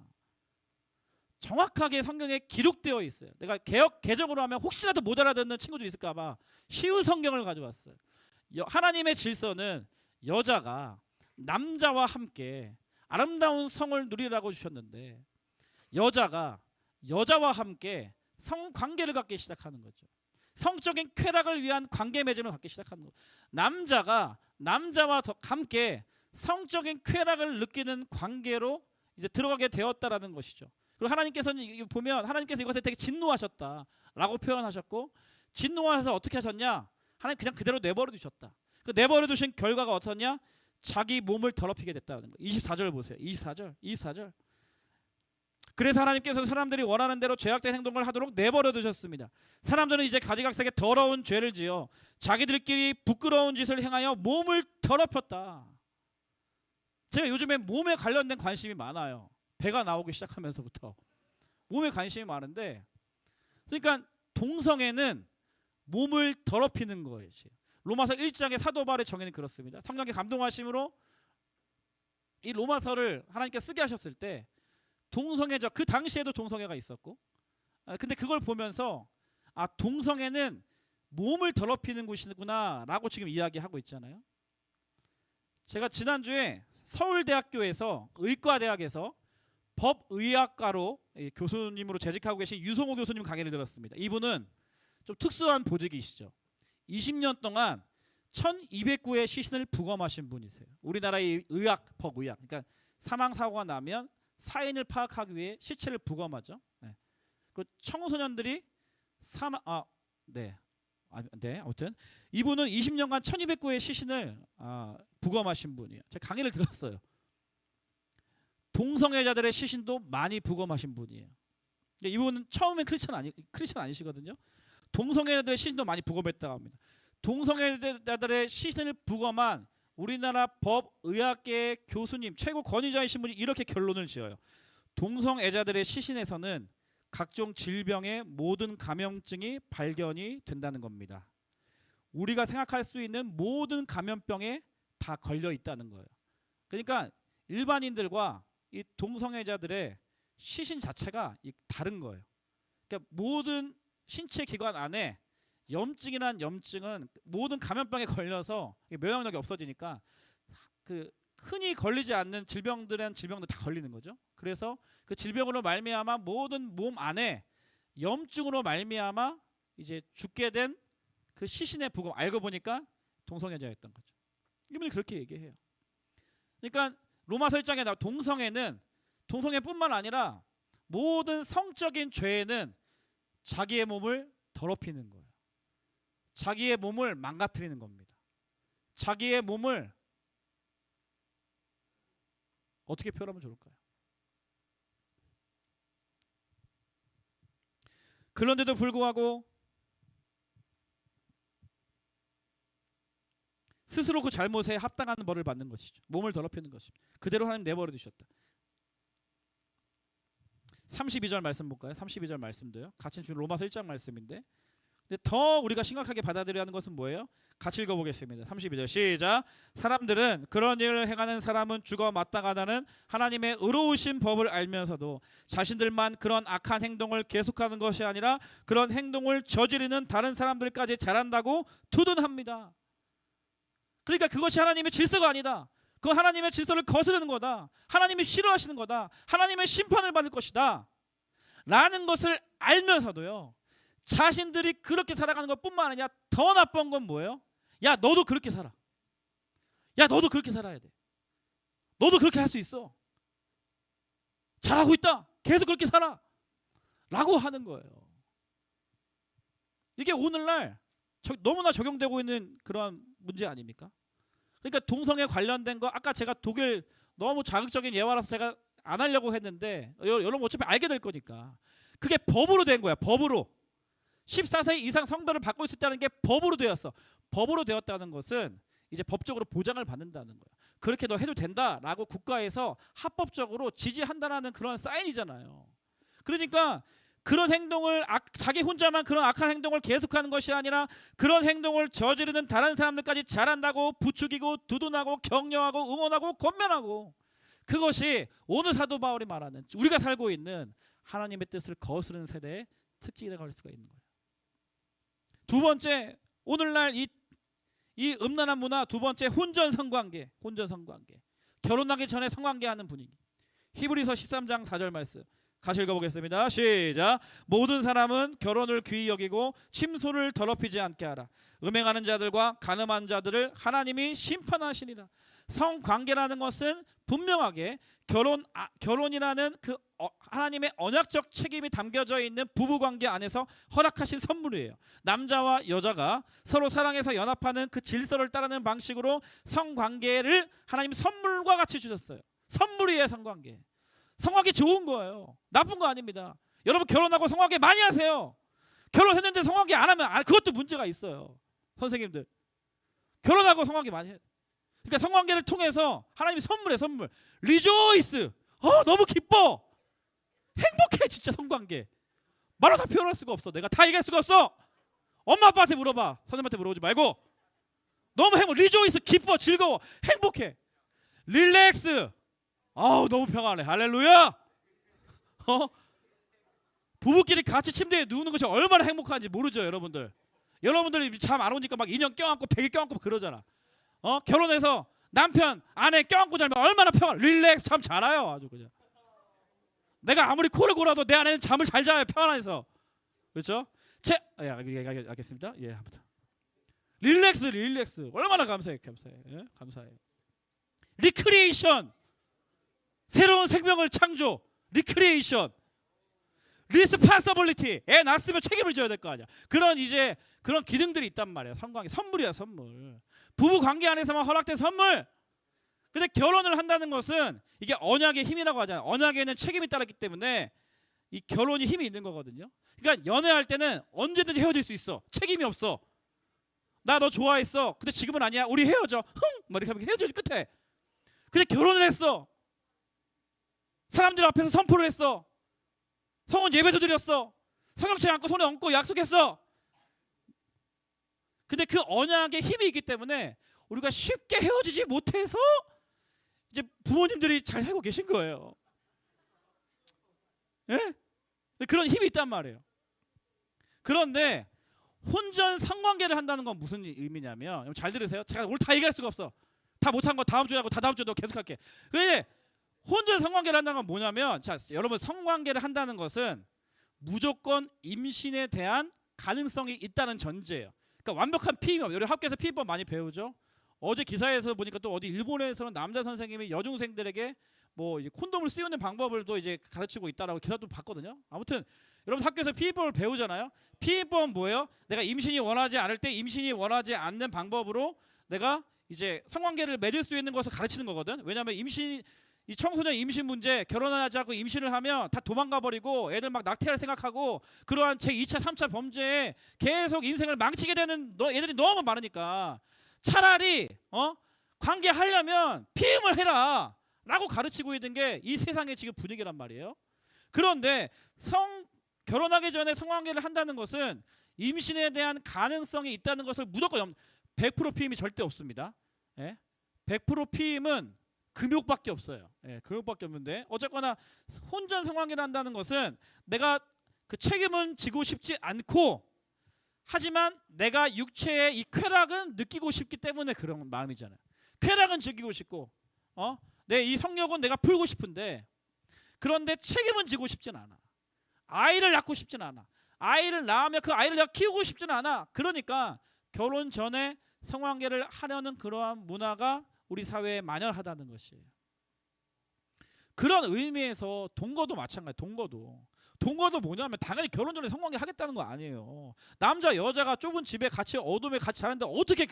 정확하게 성경에 기록되어 있어요. 내가 개정으로 하면 혹시라도 못 알아듣는 친구들이 있을까 봐 쉬운 성경을 가져왔어요. 하나님의 질서는 여자가 남자와 함께 아름다운 성을 누리라고 주셨는데, 여자가 여자와 함께 성관계를 갖기 시작하는 거죠. 성적인 쾌락을 위한 관계 맺음을 갖기 시작하는 거죠. 남자가 남자와 함께 성적인 쾌락을 느끼는 관계로 이제 들어가게 되었다라는 것이죠. 그리고 하나님께서는 보면 하나님께서 이것에 되게 진노하셨다라고 표현하셨고, 진노하셔서 어떻게 하셨냐? 하나님 그냥 그대로 내버려 두셨다. 그 내버려 두신 결과가 어떻냐? 자기 몸을 더럽히게 됐다는 거예요. 24절 보세요. 24절. 그래서 하나님께서는 사람들이 원하는 대로 죄악된 행동을 하도록 내버려 두셨습니다. 사람들은 이제 가지각색의 더러운 죄를 지어 자기들끼리 부끄러운 짓을 행하여 몸을 더럽혔다. 제가 요즘에 몸에 관련된 관심이 많아요. 배가 나오기 시작하면서부터 몸에 관심이 많은데, 그러니까 동성애는 몸을 더럽히는 거예요. 로마서 1장의 사도 바울의 정의는 그렇습니다. 성령의 감동하심으로 이 로마서를 하나님께 쓰게 하셨을 때 동성애적, 그 당시에도 동성애가 있었고, 근데 그걸 보면서 동성애는 몸을 더럽히는 곳이구나 라고 지금 이야기하고 있잖아요. 제가 지난주에 서울대학교에서 의과대학에서 법의학과로 교수님으로 재직하고 계신 유성호 교수님 강의를 들었습니다. 이분은 좀 특수한 보직이시죠. 20년 동안 1209의 시신을 부검하신 분이세요. 우리나라의 의학, 법의학, 그러니까 사망사고가 나면 사인을 파악하기 위해 시체를 부검하죠. 그 청소년들이 아무튼 이분은 20년간 1209의 시신을 부검하신 분이에요. 제가 강의를 들었어요. 동성애자들의 시신도 많이 부검하신 분이에요. 이분은 처음엔 크리스천 아니시거든요. 동성애자들의 시신도 많이 부검했다고 합니다. 동성애자들의 시신을 부검한 우리나라 법의학계의 교수님, 최고 권위자이신 분이 이렇게 결론을 지어요. 동성애자들의 시신에서는 각종 질병의 모든 감염증이 발견이 된다는 겁니다. 우리가 생각할 수 있는 모든 감염병에 다 걸려 있다는 거예요. 그러니까 일반인들과 이 동성애자들의 시신 자체가 다른 거예요. 그러니까 모든 신체 기관 안에 염증이란 염증은 모든 감염병에 걸려서 면역력이 없어지니까 그 흔히 걸리지 않는 질병들은 질병도 다 걸리는 거죠. 그래서 그 질병으로 말미암아 모든 몸 안에 염증으로 말미암아 이제 죽게 된 그 시신의 부검 알고 보니까 동성애자였던 거죠. 이분이 그렇게 얘기해요. 그러니까 로마서 1장에 나온 동성애뿐만 아니라 모든 성적인 죄는 자기의 몸을 더럽히는 거예요. 자기의 몸을 망가뜨리는 겁니다. 자기의 몸을 어떻게 표현하면 좋을까요? 그런데도 불구하고 스스로 그 잘못에 합당한 벌을 받는 것이죠. 몸을 더럽히는 것입니다. 그대로 하나님 내버려 두셨다. 32절 말씀 볼까요? 32절 말씀도요. 같이 로마서 1장 말씀인데, 근데 더 우리가 심각하게 받아들여야 하는 것은 뭐예요? 같이 읽어보겠습니다. 32절 시작. 사람들은 그런 일을 행하는 사람은 죽어 마땅하다는 하나님의 의로우신 법을 알면서도 자신들만 그런 악한 행동을 계속하는 것이 아니라 그런 행동을 저지르는 다른 사람들까지 잘한다고 두둔합니다. 그러니까 그것이 하나님의 질서가 아니다. 그 하나님의 질서를 거스르는 거다. 하나님이 싫어하시는 거다. 하나님의 심판을 받을 것이다 라는 것을 알면서도요, 자신들이 그렇게 살아가는 것뿐만 아니라 더 나쁜 건 뭐예요? 야, 너도 그렇게 살아. 야, 너도 그렇게 살아야 돼. 너도 그렇게 할 수 있어. 잘하고 있다. 계속 그렇게 살아 라고 하는 거예요. 이게 오늘날 너무나 적용되고 있는 그런 문제 아닙니까? 그러니까 동성애 관련된 거, 아까 제가 독일 너무 자극적인 예화라서 제가 안 하려고 했는데 여러분 어차피 알게 될 거니까, 그게 법으로 된 거야. 법으로 14세 이상 성별을 바꿀 수 있다는 게 법으로 되었어. 법으로 되었다는 것은 이제 법적으로 보장을 받는다는 거야. 그렇게 너 해도 된다라고 국가에서 합법적으로 지지한다라는 그런 사인이잖아요. 그러니까 그런 행동을 자기 혼자만 그런 악한 행동을 계속하는 것이 아니라 그런 행동을 저지르는 다른 사람들까지 잘한다고 부추기고 두둔하고 격려하고 응원하고 권면하고, 그것이 오늘 사도 바울이 말하는 우리가 살고 있는 하나님의 뜻을 거스르는 세대의 특징이라고 할 수가 있는 거예요. 두 번째, 오늘날 이 음란한 문화, 두 번째 혼전 성관계. 결혼하기 전에 성관계하는 분위기. 히브리서 13장 4절 말씀 같이 읽어보겠습니다. 시작. 모든 사람은 결혼을 귀히 여기고 침소를 더럽히지 않게 하라. 음행하는 자들과 간음한 자들을 하나님이 심판하시리라. 성관계라는 것은 분명하게 결혼이라는 그 하나님의 언약적 책임이 담겨져 있는 부부관계 안에서 허락하신 선물이에요. 남자와 여자가 서로 사랑해서 연합하는 그 질서를 따르는 방식으로 성관계를 하나님 선물과 같이 주셨어요. 선물이에요. 성관계. 성관계 좋은 거예요. 나쁜 거 아닙니다. 여러분 결혼하고 성관계 많이 하세요. 결혼했는데 성관계 안 하면 그것도 문제가 있어요. 선생님들 결혼하고 성관계 많이 해요. 그러니까 성관계를 통해서 하나님이 선물해. 선물. 리조이스. 너무 기뻐. 행복해. 진짜 성관계. 말로 다 표현할 수가 없어. 내가 다 얘기할 수가 없어. 엄마 아빠한테 물어봐. 선생님한테 물어보지 말고. 너무 행복. 리조이스. 기뻐. 즐거워. 행복해. 릴렉스. 너무 평안해. 할렐루야. 부부끼리 같이 침대에 누우는 것이 얼마나 행복한지 모르죠. 여러분들이 잠 안 오니까 막 인형 껴안고 베개 껴안고 그러잖아. 결혼해서 남편 아내 껴안고 자면 얼마나 평안. 릴렉스. 잠 잘 와요. 아주 그냥. 내가 아무리 코를 골아도 내 아내는 잠을 잘 자요. 평안해서. 그렇죠? 알겠습니다. 예, 아무튼 릴렉스. 얼마나 감사해. 예? 감사해요. 리크리에이션. 새로운 생명을 창조. 리크리에이션. 리스판서블리티. 애 낳았으면 책임을 져야 될 거 아니야. 그런 기능들이 있단 말이야. 성관계. 선물이야. 선물. 부부 관계 안에서만 허락된 선물. 근데 결혼을 한다는 것은 이게 언약의 힘이라고 하잖아요. 언약에는 책임이 따랐기 때문에 이 결혼이 힘이 있는 거거든요. 그러니까 연애할 때는 언제든지 헤어질 수 있어. 책임이 없어. 나 너 좋아했어. 근데 지금은 아니야. 우리 헤어져. 뭐 이렇게 하면 헤어져 끝에. 근데 결혼을 했어. 사람들 앞에서 선포를 했어. 성원 예배도 드렸어. 성경책 안고 손에 얹고 약속했어. 근데 그 언약의 힘이 있기 때문에 우리가 쉽게 헤어지지 못해서 이제 부모님들이 잘 살고 계신 거예요. 예? 그런 힘이 있단 말이에요. 그런데 혼전 상관계를 한다는 건 무슨 의미냐면, 잘 들으세요. 제가 오늘 다 얘기할 수가 없어. 다 못한 거 다음 주에 하고 다 다음 주에 너 계속할게. 근데 혼전 성관계를 한다는 건 뭐냐면, 자 여러분, 성관계를 한다는 것은 무조건 임신에 대한 가능성이 있다는 전제예요. 그러니까 완벽한 피임법. 우리 학교에서 피임법 많이 배우죠. 어제 기사에서 보니까 또 어디 일본에서는 남자 선생님이 여중생들에게 뭐 이제 콘돔을 씌우는 방법을 또 이제 가르치고 있다라고 기사도 봤거든요. 아무튼 여러분 학교에서 피임법을 배우잖아요. 피임법은 뭐예요? 내가 임신이 원하지 않을 때 임신이 원하지 않는 방법으로 내가 이제 성관계를 맺을 수 있는 것을 가르치는 거거든. 왜냐하면 이 청소년 임신 문제, 결혼하지 않고 임신을 하면 다 도망가 버리고 애들 막 낙태할 생각하고 그러한 제2차 3차 범죄에 계속 인생을 망치게 되는 애들이 너무 많으니까 차라리 관계하려면 피임을 해라 라고 가르치고 있는 게 이 세상의 지금 분위기란 말이에요. 그런데 결혼하기 전에 성관계를 한다는 것은 임신에 대한 가능성이 있다는 것을 무조건 100% 피임이 절대 없습니다. 예? 100% 피임은 금욕밖에 없어요. 예, 금욕밖에 없는데 어쨌거나 혼전 성관계를 한다는 것은 내가 그 책임은 지고 싶지 않고, 하지만 내가 육체의 이 쾌락은 느끼고 싶기 때문에 그런 마음이잖아요. 쾌락은 즐기고 싶고 내 이 성욕은 내가 풀고 싶은데, 그런데 책임은 지고 싶진 않아. 아이를 낳고 싶진 않아. 아이를 낳으면 그 아이를 내가 키우고 싶진 않아. 그러니까 결혼 전에 성관계를 하려는 그러한 문화가 우리 사회에 만연하다는 것이에요. 그런 의미에서 동거도 마찬가지예요. 동거도 뭐냐면 당연히 결혼 전에 성관계 하겠다는 거 아니에요. 남자 여자가 좁은 집에 같이 어둠에 같이 자는데 어떻게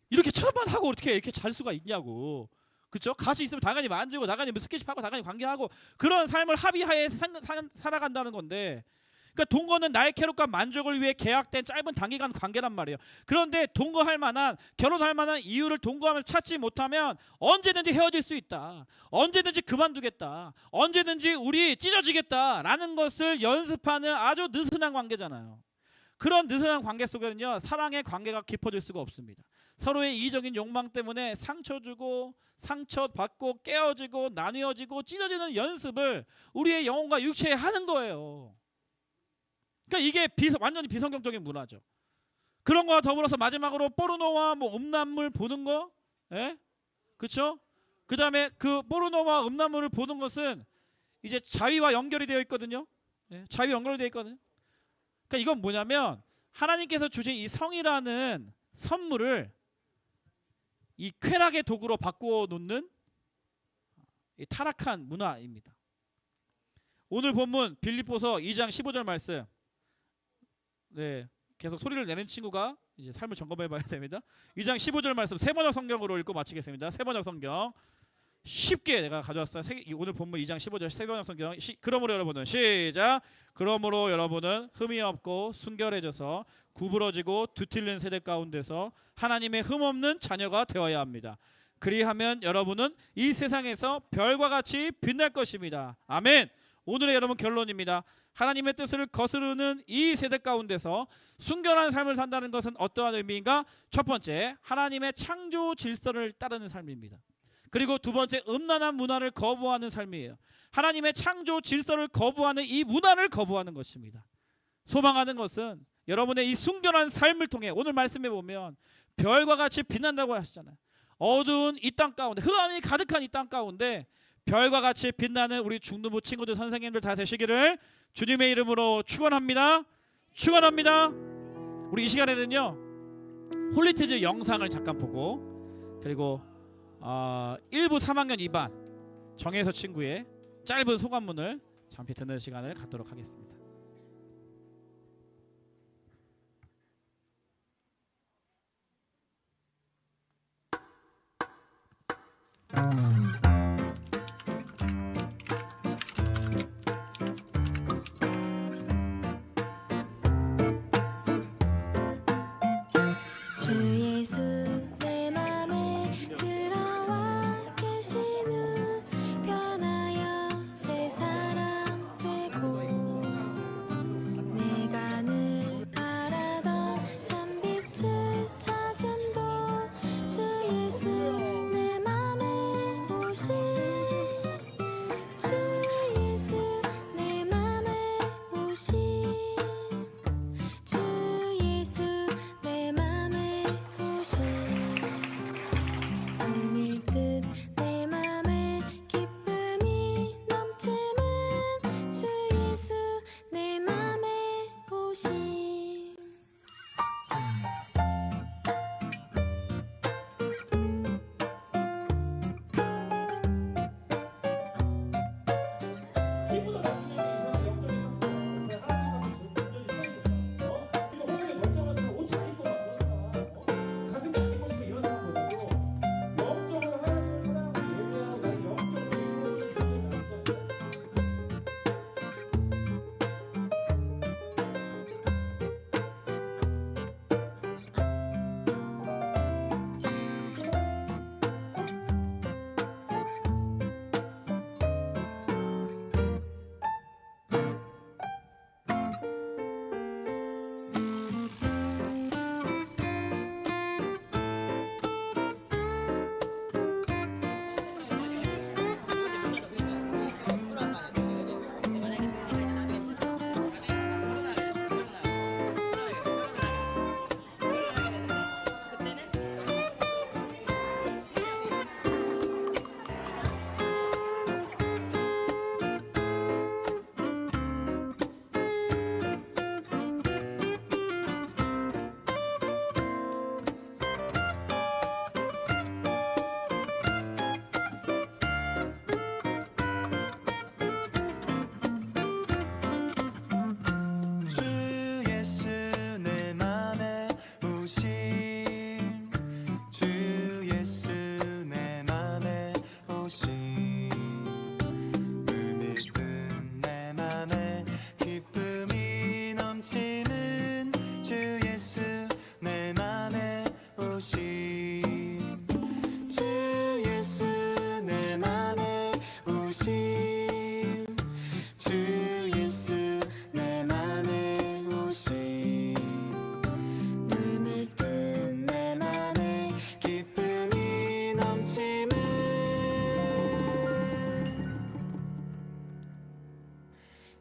이렇게 철만 하고 어떻게 이렇게 잘 수가 있냐고. 그렇죠? 같이 있으면 당연히 만지고 당연히 스킨십하고 당연히 관계하고 그런 삶을 합의하에 살아간다는 건데, 그러니까 동거는 나의 쾌락과 만족을 위해 계약된 짧은 단기간 관계란 말이에요. 그런데 동거할 만한, 결혼할 만한 이유를 동거하면서 찾지 못하면 언제든지 헤어질 수 있다. 언제든지 그만두겠다. 언제든지 우리 찢어지겠다라는 것을 연습하는 아주 느슨한 관계잖아요. 그런 느슨한 관계 속에는요, 사랑의 관계가 깊어질 수가 없습니다. 서로의 이기적인 욕망 때문에 상처주고 상처받고 깨어지고 나뉘어지고 찢어지는 연습을 우리의 영혼과 육체에 하는 거예요. 그러니까 이게 완전히 비성경적인 문화죠. 그런 거와 더불어서 마지막으로 포르노와 뭐 음란물 보는 거, 예? 그렇죠? 그 다음에 그 포르노와 음란물을 보는 것은 이제 자위와 연결이 되어 있거든요. 예? 자위 연결이 되어 있거든요. 그러니까 이건 뭐냐면 하나님께서 주신 이 성이라는 선물을 이 쾌락의 도구로 바꾸어 놓는 이 타락한 문화입니다. 오늘 본문 빌립보서 2장 15절 말씀. 네, 계속 소리를 내는 친구가 이제 삶을 점검해 봐야 됩니다. 2장 15절 말씀 세번역 성경으로 읽고 마치겠습니다. 세번역 성경 쉽게 내가 가져왔어요. 오늘 본문 2장 15절 세번역 성경. 그러므로 여러분은 시작. 그러므로 여러분은 흠이 없고 순결해져서 구부러지고 뒤틀린 세대 가운데서 하나님의 흠없는 자녀가 되어야 합니다. 그리하면 여러분은 이 세상에서 별과 같이 빛날 것입니다. 아멘. 오늘의 여러분 결론입니다. 하나님의 뜻을 거스르는 이 세대 가운데서 순결한 삶을 산다는 것은 어떠한 의미인가? 첫 번째, 하나님의 창조 질서를 따르는 삶입니다. 그리고 두 번째, 음란한 문화를 거부하는 삶이에요. 하나님의 창조 질서를 거부하는 이 문화를 거부하는 것입니다. 소망하는 것은 여러분의 이 순결한 삶을 통해 오늘 말씀해 보면 별과 같이 빛난다고 하시잖아요. 어두운 이 땅 가운데, 흑암이 가득한 이 땅 가운데 별과 같이 빛나는 우리 중등부 친구들, 선생님들 다 되시기를 주님의 이름으로 축원합니다. 축원합니다. 우리 이 시간에는요, 홀리티즈 영상을 잠깐 보고, 그리고 1부 3학년 2반 정혜서 친구의 짧은 소감문을 잠시 듣는 시간을 갖도록 하겠습니다. 주 예수 내 맘에 들어와 계신 후 변하여 새 사람 되고 오신 주 예수 내 맘에 오신 물밀듯 내 맘에 기쁨이 넘치는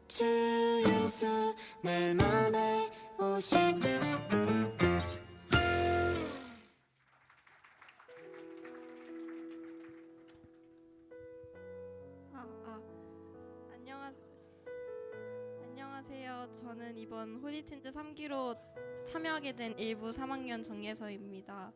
주 예수 내 맘에 오신 안녕하세요. 저는 이번 홀리틴즈 3기로 참여하게 된 일부 3학년 정예서입니다.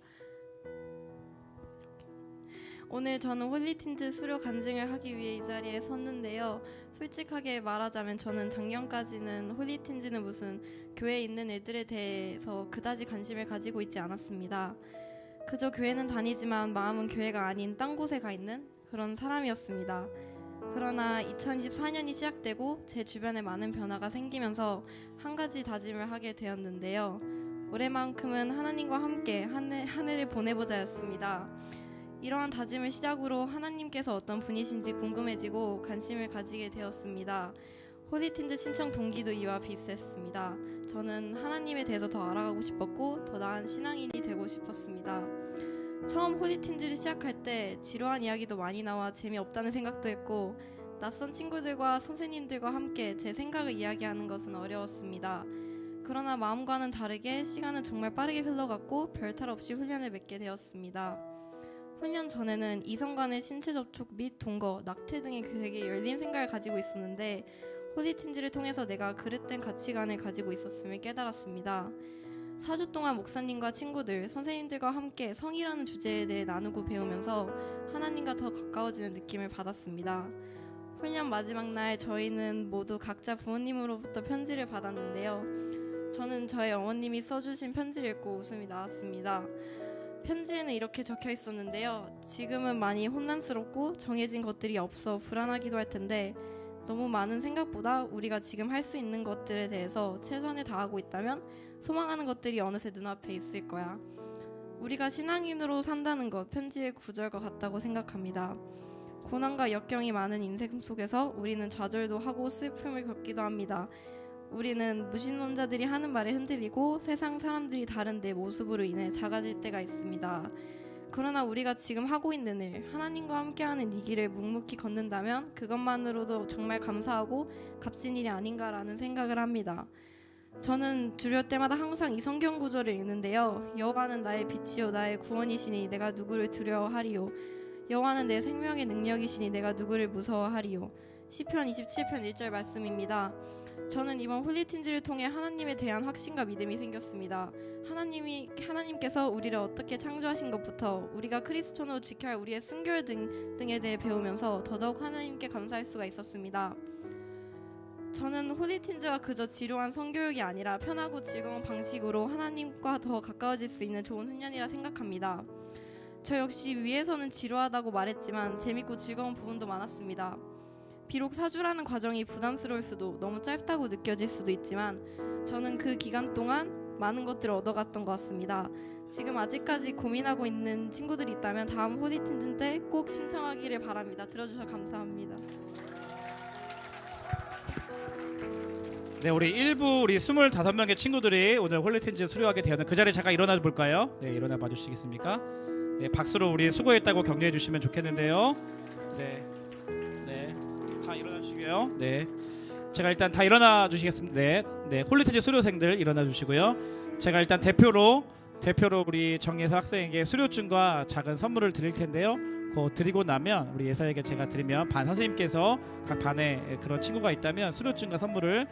오늘 저는 홀리틴즈 수료 간증을 하기 위해 이 자리에 섰는데요. 솔직하게 말하자면 저는 작년까지는 홀리틴즈는 무슨 교회에 있는 애들에 대해서 그다지 관심을 가지고 있지 않았습니다. 그저 교회는 다니지만 마음은 교회가 아닌 딴 곳에 가 있는 그런 사람이었습니다. 그러나 2024년이 시작되고 제 주변에 많은 변화가 생기면서 한 가지 다짐을 하게 되었는데요. 올해만큼은 하나님과 함께 한 해를 보내보자였습니다. 이러한 다짐을 시작으로 하나님께서 어떤 분이신지 궁금해지고 관심을 가지게 되었습니다. 홀리틴즈 신청 동기도 이와 비슷했습니다. 저는 하나님에 대해서 더 알아가고 싶었고 더 나은 신앙인이 되고 싶었습니다. 처음 홀리틴즈를 시작할 때 지루한 이야기도 많이 나와 재미없다는 생각도 했고 낯선 친구들과 선생님들과 함께 제 생각을 이야기하는 것은 어려웠습니다. 그러나 마음과는 다르게 시간은 정말 빠르게 흘러갔고 별탈 없이 훈련을 맺게 되었습니다. 훈련 전에는 이성 간의 신체 접촉 및 동거, 낙태 등의 되게 열린 생각을 가지고 있었는데 홀리틴즈를 통해서 내가 그릇된 가치관을 가지고 있었음을 깨달았습니다. 4주 동안 목사님과 친구들, 선생님들과 함께 성이라는 주제에 대해 나누고 배우면서 하나님과 더 가까워지는 느낌을 받았습니다. 훈련 마지막 날 저희는 모두 각자 부모님으로부터 편지를 받았는데요. 저는 저의 어머님이 써주신 편지를 읽고 웃음이 나왔습니다. 편지에는 이렇게 적혀 있었는데요. 지금은 많이 혼란스럽고 정해진 것들이 없어 불안하기도 할 텐데 너무 많은 생각보다 우리가 지금 할 수 있는 것들에 대해서 최선을 다하고 있다면 소망하는 것들이 어느새 눈앞에 있을 거야. 우리가 신앙인으로 산다는 것, 편지의 구절과 같다고 생각합니다. 고난과 역경이 많은 인생 속에서 우리는 좌절도 하고 슬픔을 겪기도 합니다. 우리는 무신론자들이 하는 말에 흔들리고 세상 사람들이 다른 내 모습으로 인해 작아질 때가 있습니다. 그러나 우리가 지금 하고 있는 일, 하나님과 함께하는 이 길을 묵묵히 걷는다면 그것만으로도 정말 감사하고 값진 일이 아닌가라는 생각을 합니다. 저는 두려울 때마다 항상 이 성경 구절을 읽는데요. 여호와는 나의 빛이요 나의 구원이시니 내가 누구를 두려워하리요. 여호와는 내 생명의 능력이시니 내가 누구를 무서워하리요. 시편 27편 1절 말씀입니다. 저는 이번 홀리틴즈를 통해 하나님에 대한 확신과 믿음이 생겼습니다. 하나님께서 우리를 어떻게 창조하신 것부터 우리가 그리스도로 지켜야 할 우리의 순결 등에 대해 배우면서 더더욱 하나님께 감사할 수가 있었습니다. 저는 홀리틴즈가 그저 지루한 성교육이 아니라 편하고 즐거운 방식으로 하나님과 더 가까워질 수 있는 좋은 훈련이라 생각합니다. 저 역시 위에서는 지루하다고 말했지만 재밌고 즐거운 부분도 많았습니다. 비록 4주라는 과정이 부담스러울 수도 너무 짧다고 느껴질 수도 있지만 저는 그 기간 동안 많은 것들을 얻어갔던 것 같습니다. 지금 아직까지 고민하고 있는 친구들이 있다면 다음 홀리틴즈 때 꼭 신청하기를 바랍니다. 들어주셔서 감사합니다. 네, 우리 25명의 친구들이 오늘 홀리틴즈 수료하게 되었는 그 자리에 잠깐 일어나 볼까요? 네, 일어나 봐 주시겠습니까? 네, 박수로 우리 수고했다고 격려해 주시면 좋겠는데요. 네. 다 일어나 주시고요. 네. 제가 일단 다 일어나 주시겠습니다. 네. 네, 홀리틴즈 수료생들 일어나 주시고요. 제가 일단 대표로 우리 정예서 학생에게 수료증과 작은 선물을 드릴 텐데요. 그거 드리고 나면 우리 예사에게 제가 드리면 반 선생님께서 각 반에 그런 친구가 있다면 수료증과 선물을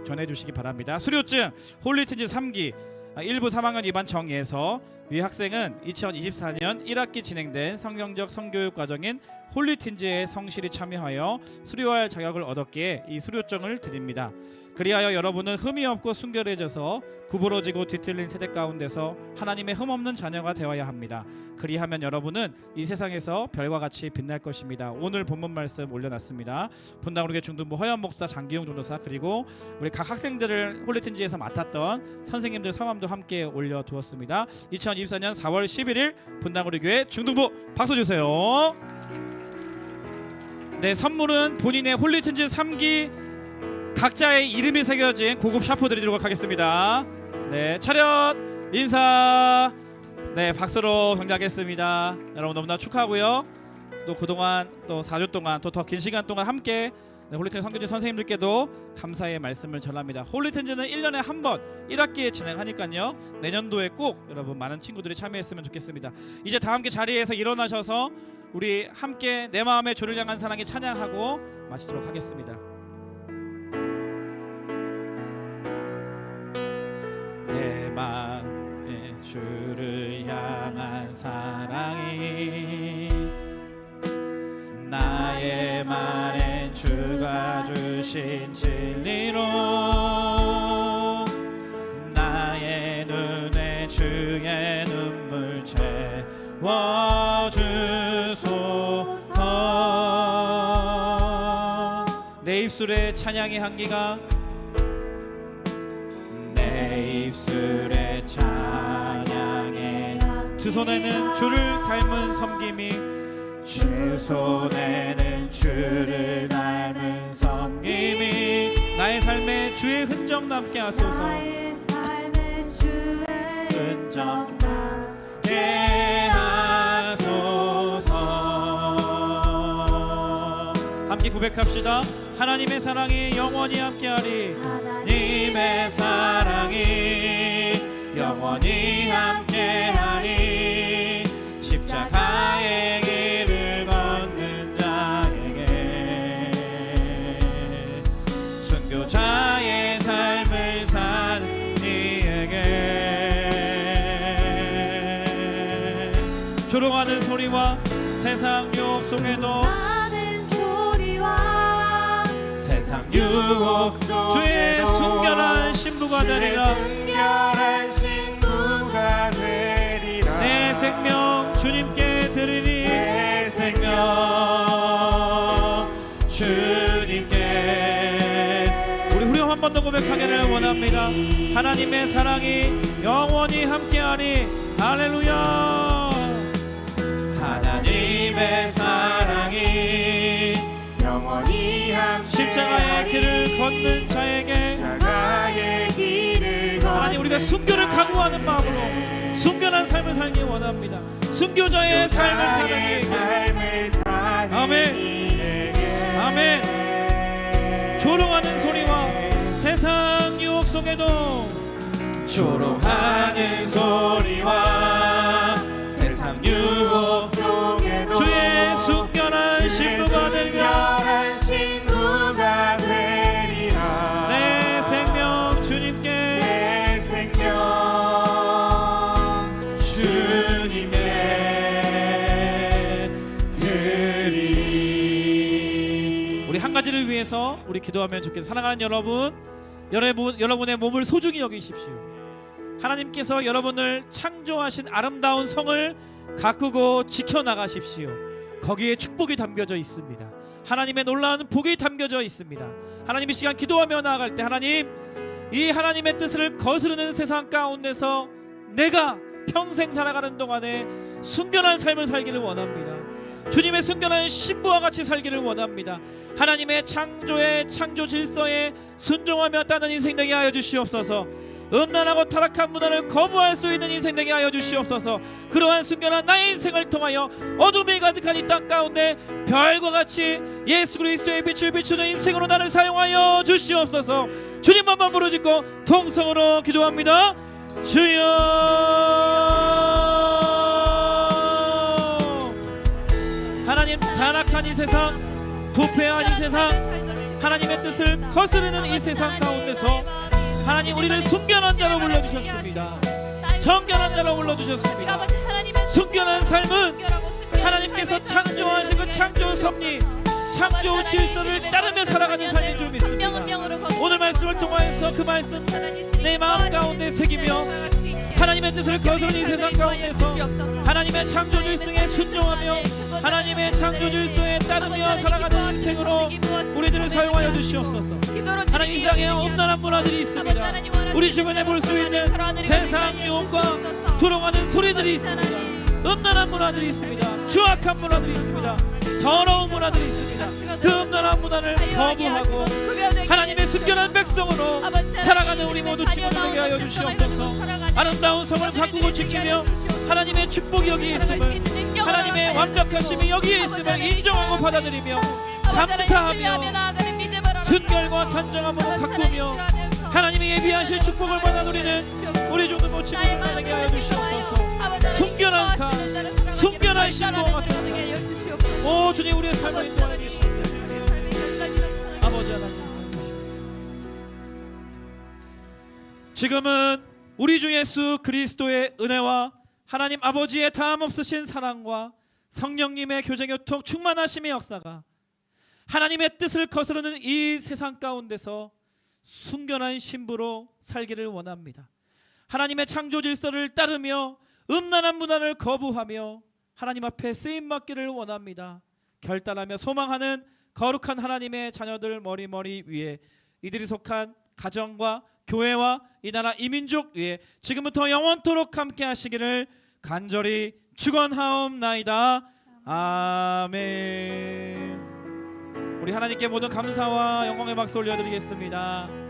전해 주시기 바랍니다. 수료증 홀리틴즈 3기 1부 3학년 2반 정예서 위 학생은 2024년 1학기 진행된 성경적 성교육 과정인 홀리틴즈에 성실히 참여하여 수료할 자격을 얻었기에 이 수료증을 드립니다. 그리하여 여러분은 흠이 없고 순결해져서 구부러지고 뒤틀린 세대 가운데서 하나님의 흠없는 자녀가 되어야 합니다. 그리하면 여러분은 이 세상에서 별과 같이 빛날 것입니다. 오늘 본문 말씀 올려놨습니다. 분당우리교회 중등부 허연 목사, 장기용 전도사, 그리고 우리 각 학생들을 홀리틴즈에서 맡았던 선생님들 성함도 함께 올려두었습니다. 2024년 4월 11일 분당우리교회 중등부 박수 주세요. 네, 선물은 본인의 홀리튼즈 3기 각자의 이름이 새겨진 고급 샤프 드리도록 하겠습니다. 네, 차렷 인사. 네, 박수로 경례하겠습니다. 여러분 너무나 축하하고요. 또 그동안 또 4주 동안 또 더 긴 시간 동안 함께 홀리튼즈 선교지 선생님들께도 감사의 말씀을 전합니다. 홀리튼즈는 1년에 한 번 1학기에 진행하니까요. 내년도에 꼭 여러분 많은 친구들이 참여했으면 좋겠습니다. 이제 다 함께 자리에서 일어나셔서 우리 함께 내 마음의 주를 향한 사랑이 찬양하고 마치도록 하겠습니다. 내 마음의 주를 향한 사랑이 나의 말에 주가 주신 진리로 나의 눈에 주의 눈물 채워주소서. 내 입술에 찬양의 향기가 내 입술에 찬양의 두 손에는 주를 닮은 섬김이 주 손에는 주를 닮은 섬김이 나의 삶에 주의 흔적 남게 하소서. 흔적 남게 하소서. 함께 고백합시다. 하나님의 사랑이 영원히 함께하리. 하나님의 사랑이 영원히 함께하리. 십자가의 길을 걷는 자에게 순교자의 삶을 사는 이에게 조롱하는 소리와 세상 유혹 속에도 세상 유혹 주의 순결한 신부가 되리라. 내 생명 주님께 드리리. 내 생명 주님께. 우리 후렴 한 번 더 고백하기를 원합니다. 하나님의 사랑이 영원히 함께하리. 할렐루야. 하나님의 사랑이 영원히 함께 십자가의 길을 걷는 자에게 하나님 우리가 순교를 각오하는 마음으로 순결한 삶을 살기 원합니다. 순교자의 삶을 사는 아멘 아멘. 조롱하는 소리와 세상 유혹 속에도 조롱하는 소리와 세상 유혹 속에도 주의 순결한 신부가 되리라. 내 생명 주님께 내 생명 주님께 드리리. 우리 한 가지를 위해서 우리 기도하면 좋겠습니다. 사랑하는 여러분의 몸을 소중히 여기십시오. 하나님께서 여러분을 창조하신 아름다운 성을 가꾸고 지켜나가십시오. 거기에 축복이 담겨져 있습니다. 하나님의 놀라운 복이 담겨져 있습니다. 하나님 이 시간 기도하며 나아갈 때 하나님 이 하나님의 뜻을 거스르는 세상 가운데서 내가 평생 살아가는 동안에 순결한 삶을 살기를 원합니다. 주님의 순결한 신부와 같이 살기를 원합니다. 하나님의 창조 질서에 순종하며 따는 인생 되게 하여 주시옵소서. 음란하고 타락한 문화를 거부할 수 있는 인생 되게 하여 주시옵소서. 그러한 순결한 나의 인생을 통하여 어둠이 가득한 이 땅 가운데 별과 같이 예수 그리스도의 빛을 비추는 인생으로 나를 사용하여 주시옵소서. 주님만만 부르짖고 통성으로 기도합니다. 주여. 하나님 타락한 이 세상, 부패한 이 세상, 하나님의 뜻을 거스르는 이 세상 가운데서 하나님 우리를 순결한 자로 불러주셨습니다. 정결한 자로 불러주셨습니다. 순결한 삶은 하나님께서 창조하신 그 창조 섭리, 창조 질서를 따르며 살아가는 삶인 줄 믿습니다. 오늘 말씀을 통하여서 그 말씀 내 마음 가운데 새기며 하나님의 뜻을 거스르는 이 세상 가운데서 하나님의 창조 질서에 순종하며 하나님의 창조 질서에 따르며 살아가는 인생으로 우리들을 사용하여 주시옵소서. 하나님 이 세상에 엄난한 문화들이 있습니다. 우리 주변에 볼 수 있는 세상 유혹과 조롱하는 소리들이 있습니다. 음란한 문화들이 있습니다. 추악한 문화들이 있습니다. 더러운 문화들이 있습니다. 그 음란한 문화를 거부하고 하나님의 순결한 백성으로 살아가는 우리 모두 친구들에게 하여 주시옵소서. 아름다운 성을 가꾸고 지키며 하나님의 축복이 여기에 있음을, 하나님의 완벽하심이 여기에 있음을 인정하고 받아들이며 감사하며 순결과 단정함으로 가꾸며 하나님의 예비하신 축복을 받아 누리는 우리 중들 모두 친구들에게 하여 주시옵소서. 순결한 삶, 순결한 신부와 같은 삶, 오 주님 우리의 삶을 인도하여 주시옵소서. 아버지 하나님, 지금은 우리 주 예수 그리스도의 은혜와 하나님 아버지의 다함없으신 사랑과 성령님의 교제교통 충만하심의 역사가 하나님의 뜻을 거스르는 이 세상 가운데서 순결한 신부로 살기를 원합니다. 하나님의 창조 질서를 따르며 음란한 문화를 거부하며 하나님 앞에 쓰임받기를 원합니다. 결단하며 소망하는 거룩한 하나님의 자녀들 머리 위에, 이들이 속한 가정과 교회와 이 나라 이 민족 위에 지금부터 영원토록 함께 하시기를 간절히 축원하옵나이다. 아멘. 우리 하나님께 모든 감사와 영광의 박수 올려드리겠습니다.